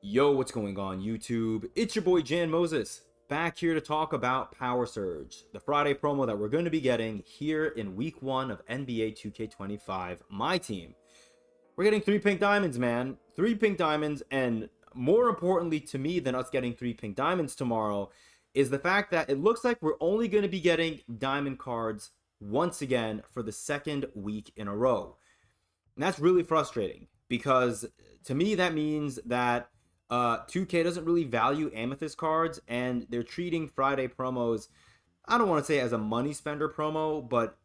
Yo, what's going on YouTube? It's your boy Jan Moses, back here to talk about Power Surge, the Friday promo that we're going to be getting here in week 1 of NBA 2K25, my team. We're getting 3 pink diamonds, man. 3 pink diamonds, and more importantly to me than us getting 3 pink diamonds tomorrow is the fact that it looks like we're only going to be getting diamond cards once again for the second week in a row. And that's really frustrating because to me that means that 2K doesn't really value amethyst cards, and they're treating Friday promos, I don't want to say as a money spender promo, but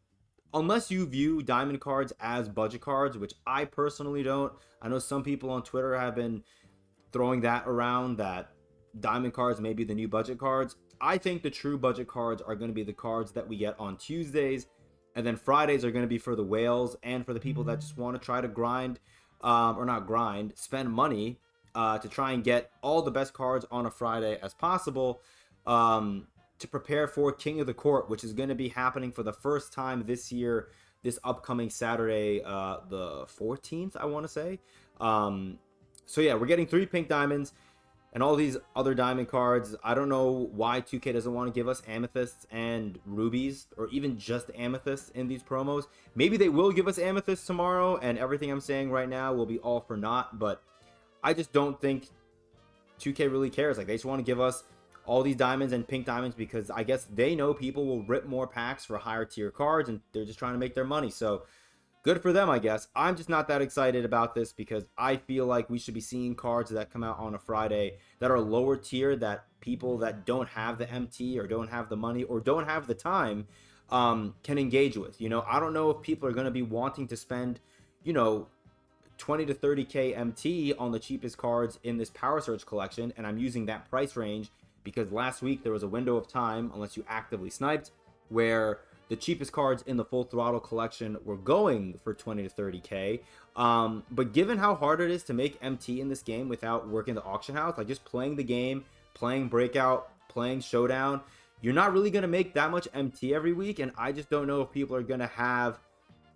unless you view diamond cards as budget cards, which I personally don't. I know some people on Twitter have been throwing that around, that diamond cards may be the new budget cards. I think the true budget cards are going to be the cards that we get on Tuesdays, and then Fridays are going to be for the whales and for the people that just want to try to grind, or not grind, spend money to try and get all the best cards on a Friday as possible, to prepare for King of the Court, which is going to be happening for the first time this year, this upcoming Saturday, the 14th, I want to say. So yeah, we're getting 3 pink diamonds and all these other diamond cards. I don't know why 2K doesn't want to give us amethysts and rubies, or even just amethysts in these promos. Maybe they will give us amethysts tomorrow, and everything I'm saying right now will be all for naught, but I just don't think 2K really cares. Like, they just want to give us all these diamonds and pink diamonds because I guess they know people will rip more packs for higher tier cards, and they're just trying to make their money. So good for them, I guess. I'm just not that excited about this because I feel like we should be seeing cards that come out on a Friday that are lower tier, that people that don't have the MT or don't have the money or don't have the time can engage with. You know, I don't know if people are going to be wanting to spend, you know, 20 to 30k MT on the cheapest cards in this Power Surge collection, and I'm using that price range because last week there was a window of time, unless you actively sniped, where the cheapest cards in the Full Throttle collection were going for 20 to 30k. But given how hard it is to make MT in this game without working the auction house, like just playing the game, playing Breakout, playing Showdown, you're not really going to make that much MT every week, and I just don't know if people are going to have,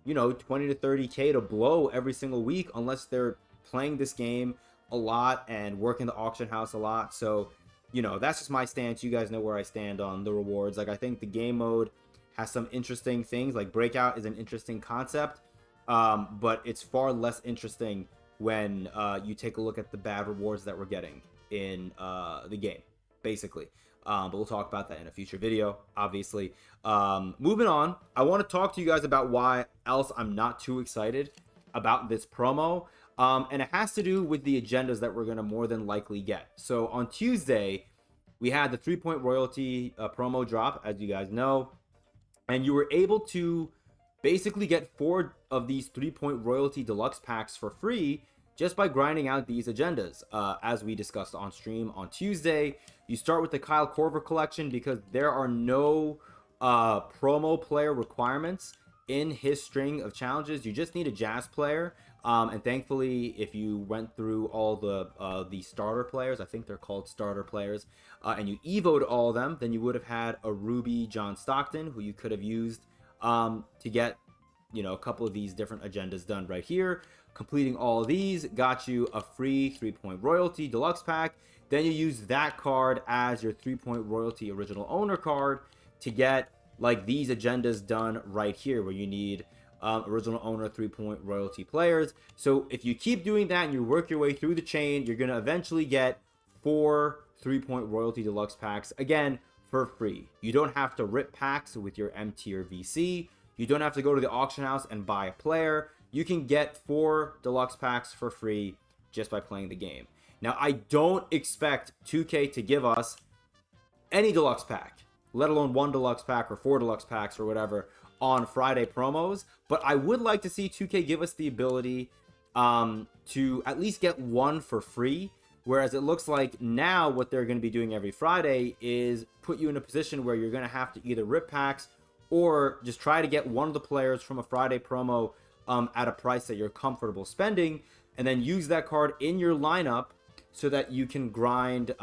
you know, 20 to 30k to blow every single week unless they're playing this game a lot and working the auction house a lot. So, you know, that's just my stance. You guys know where I stand on the rewards. Like, I think the game mode has some interesting things. Like, Breakout is an interesting concept, but it's far less interesting when you take a look at the bad rewards that we're getting in the game, basically. But we'll talk about that in a future video, obviously. Moving on, I want to talk to you guys about why else I'm not too excited about this promo. And it has to do with the agendas that we're going to more than likely get. So on Tuesday, we had the 3-point royalty promo drop, as you guys know. And you were able to basically get 4 of these 3-point royalty deluxe packs for free just by grinding out these agendas. As we discussed on stream on Tuesday, you start with the Kyle Korver collection because there are no promo player requirements in his string of challenges. You just need a Jazz player. And thankfully, if you went through all the starter players, I think they're called starter players, and you evoed all of them, then you would have had a Ruby John Stockton, who you could have used to get, you know, a couple of these different agendas done right here. Completing all of these got you a free 3-point royalty deluxe pack. Then you use that card as your 3-point royalty original owner card to get like these agendas done right here, where you need original owner 3-point royalty players. So if you keep doing that and you work your way through the chain, you're going to eventually get 4 3-point royalty deluxe packs, again, for free. You don't have to rip packs with your MT or VC. You don't have to go to the auction house and buy a player. You can get 4 deluxe packs for free just by playing the game. Now, I don't expect 2K to give us any deluxe pack, let alone 1 deluxe pack or 4 deluxe packs or whatever on Friday promos, but I would like to see 2K give us the ability to at least get 1 for free, whereas it looks like now what they're going to be doing every Friday is put you in a position where you're going to have to either rip packs or just try to get one of the players from a Friday promo at a price that you're comfortable spending, and then use that card in your lineup so that you can grind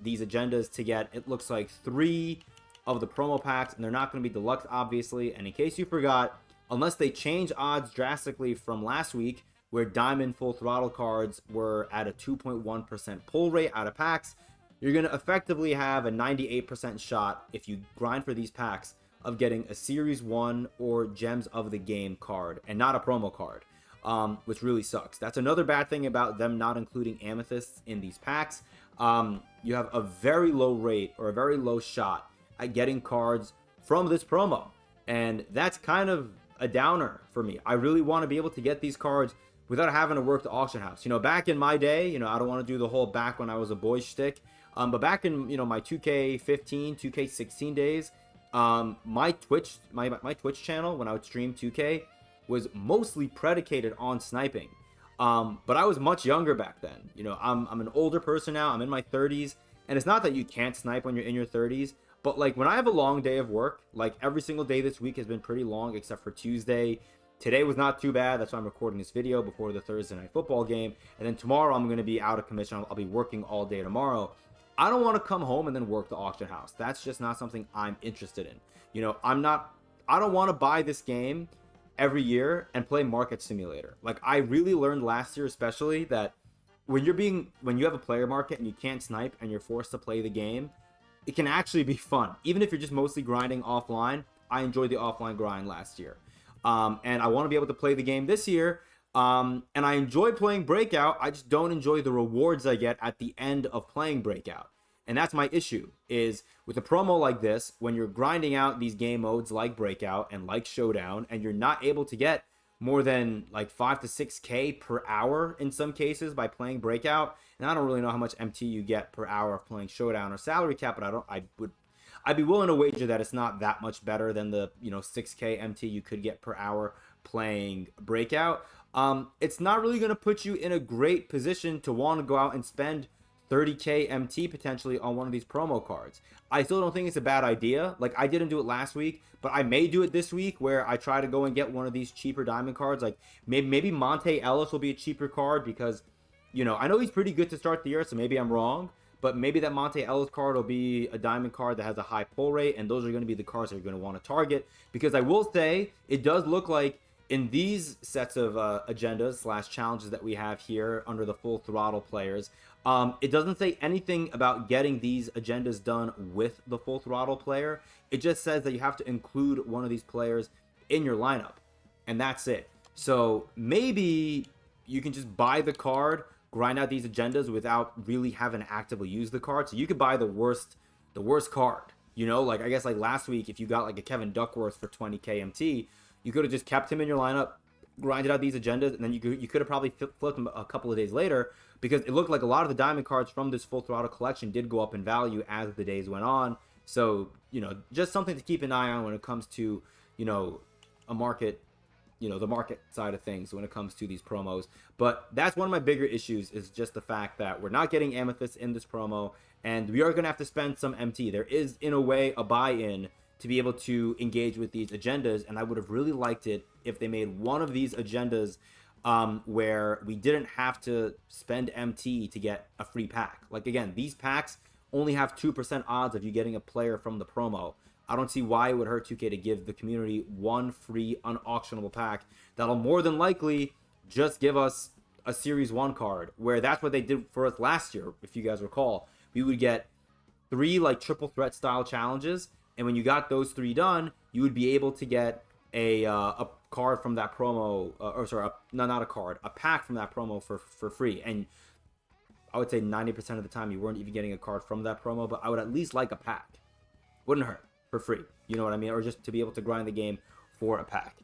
these agendas to get, it looks like, 3 of the promo packs, and they're not going to be deluxe, obviously. And in case you forgot, unless they change odds drastically from last week, where diamond full throttle cards were at a 2.1% pull rate out of packs, you're going to effectively have a 98% shot if you grind for these packs of getting a Series 1 or Gems of the Game card and not a promo card, which really sucks. That's another bad thing about them not including amethysts in these packs. You have a very low rate or a very low shot at getting cards from this promo, and that's kind of a downer for me. I really want to be able to get these cards without having to work the auction house. Back in my day, I don't want to do the whole back when I was a boy shtick, but back in my 2K15, 2K16 days, my Twitch channel when I would stream 2K was mostly predicated on sniping. But I was much younger back then. I'm an older person now. I'm in my 30s, and it's not that you can't snipe when you're in your 30s, but like when I have a long day of work, like every single day this week has been pretty long except for Tuesday. Today was not too bad. That's why I'm recording this video before the Thursday night football game. And then tomorrow I'm going to be out of commission. I'll be working all day tomorrow. I don't want to come home and then work the auction house. That's just not something I'm interested in. I don't want to buy this game every year and play Market Simulator. Like, I really learned last year especially that when you have a player market and you can't snipe and you're forced to play the game, it can actually be fun. Even if you're just mostly grinding offline. I enjoyed the offline grind last year. And I want to be able to play the game this year. And I enjoy playing Breakout. I just don't enjoy the rewards I get at the end of playing Breakout. And that's my issue, is with a promo like this, when you're grinding out these game modes like Breakout and like Showdown, and you're not able to get more than like 5 to 6K per hour in some cases by playing Breakout. And I don't really know how much MT you get per hour of playing Showdown or salary cap, but I'd be willing to wager that it's not that much better than the 6K MT you could get per hour playing Breakout. It's not really going to put you in a great position to want to go out and spend 30K MT potentially on one of these promo cards. I still don't think it's a bad idea. Like, I didn't do it last week, but I may do it this week where I try to go and get one of these cheaper diamond cards. Like maybe Monte Ellis will be a cheaper card because, I know he's pretty good to start the year, so maybe I'm wrong. But maybe that Monte Ellis card will be a diamond card that has a high pull rate, and those are going to be the cards that you're going to want to target. Because I will say, it does look like in these sets of agendas / challenges that we have here under the full throttle players, it doesn't say anything about getting these agendas done with the full throttle player. It just says that you have to include one of these players in your lineup, and that's it. So maybe you can just buy the card, grind out these agendas without really having to actively use the card. So you could buy the worst card. Like I guess like last week, if you got like a Kevin Duckworth for 20K MT, you could have just kept him in your lineup, grinded out these agendas, and then you could have probably flipped him a couple of days later, because it looked like a lot of the diamond cards from this full throttle collection did go up in value as the days went on. So, just something to keep an eye on when it comes to, a market, the market side of things when it comes to these promos. But that's one of my bigger issues, is just the fact that we're not getting amethyst in this promo, and we are going to have to spend some MT. There is, in a way, a buy-in to be able to engage with these agendas, and I would have really liked it if they made one of these agendas where we didn't have to spend MT to get a free pack. Like, again, these packs only have 2% odds of you getting a player from the promo. I don't see why it would hurt 2K to give the community one free unauctionable pack that'll more than likely just give us a Series 1 card, where that's what they did for us last year. If you guys recall, we would get 3 like triple threat style challenges, and when you got those 3 done, you would be able to get a card from that promo, a pack from that promo for free. And I would say 90% of the time you weren't even getting a card from that promo, but I would at least like a pack. Wouldn't hurt, for free. You know what I mean? Or just to be able to grind the game for a pack.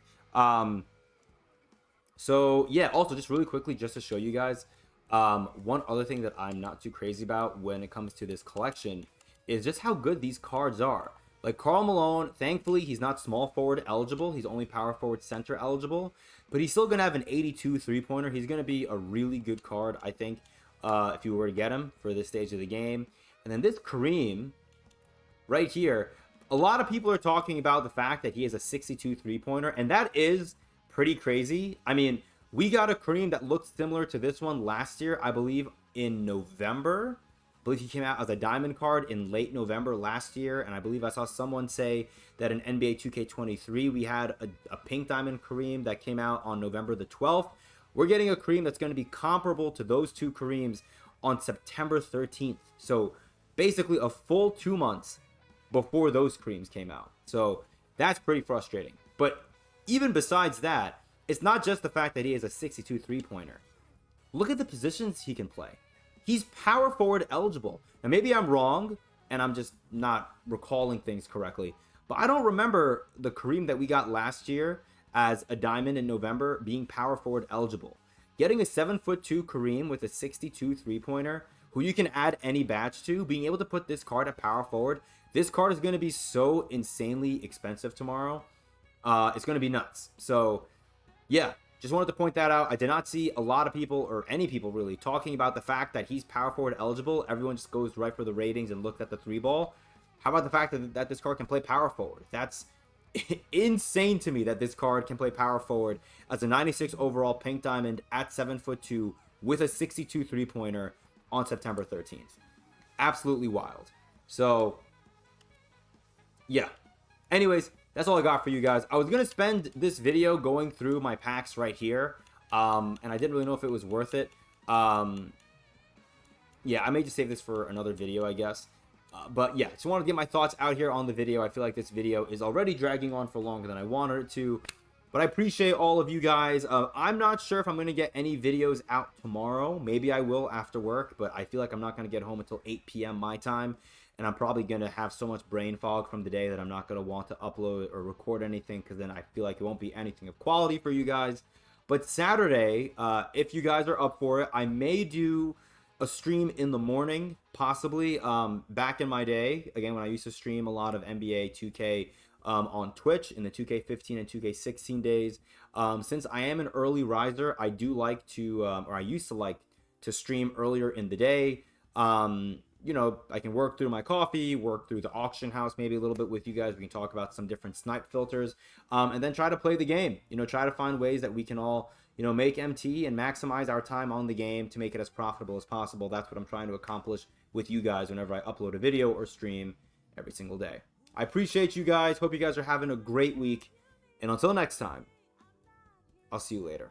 So yeah, also just really quickly, just to show you guys, one other thing that I'm not too crazy about when it comes to this collection is just how good these cards are. Like Karl Malone, thankfully he's not small forward eligible. He's only power forward center eligible, but he's still gonna have an 82 3-pointer. He's gonna be a really good card, I think, if you were to get him for this stage of the game. And then this Kareem right here, a lot of people are talking about the fact that he has a 62 3-pointer, and that is pretty crazy. I mean, we got a Kareem that looked similar to this one last year, I believe in November. I believe he came out as a diamond card in late November last year, and I believe I saw someone say that in NBA 2K23 we had a pink diamond Kareem that came out on November the 12th. We're getting a Kareem that's going to be comparable to those two Kareems on September 13th. So basically a full 2 months before those Kareems came out. So that's pretty frustrating. But even besides that, it's not just the fact that he has a 62 three-pointer. Look at the positions he can play. He's power forward eligible. Now maybe I'm wrong and I'm just not recalling things correctly, but I don't remember the Kareem that we got last year as a diamond in November being power forward eligible. Getting a 7'2" Kareem with a 62 three-pointer, who you can add any badge to, being able to put this card at power forward, this card is going to be so insanely expensive tomorrow. It's going to be nuts. So, yeah, just wanted to point that out. I did not see a lot of people, or any people really, talking about the fact that he's power forward eligible. Everyone just goes right for the ratings and looked at the three ball. How about the fact that this card can play power forward? That's insane to me that this card can play power forward as a 96 overall pink diamond at 7'2" with a 62 three-pointer on September 13th. Absolutely wild. So, yeah. Anyways, that's all I got for you guys. I was going to spend this video going through my packs right here, and I didn't really know if it was worth it. Yeah, I may just save this for another video, I guess. But yeah, just wanted to get my thoughts out here on the video. I feel like this video is already dragging on for longer than I wanted it to. But I appreciate all of you guys. I'm not sure if I'm going to get any videos out tomorrow. Maybe I will after work, but I feel like I'm not going to get home until 8 p.m. my time. And I'm probably going to have so much brain fog from the day that I'm not going to want to upload or record anything, because then I feel like it won't be anything of quality for you guys. But Saturday, if you guys are up for it, I may do a stream in the morning, possibly. Back in my day, again, when I used to stream a lot of NBA 2K on Twitch in the 2K15 and 2K16 days. Since I am an early riser, I do like to, or I used to like to stream earlier in the day. You know, I can work through my coffee, work through the auction house maybe a little bit with you guys. We can talk about some different snipe filters, and then try to play the game. You know, try to find ways that we can all, you know, make MT and maximize our time on the game to make it as profitable as possible. That's what I'm trying to accomplish with you guys whenever I upload a video or stream every single day. I appreciate you guys. Hope you guys are having a great week. And until next time, I'll see you later.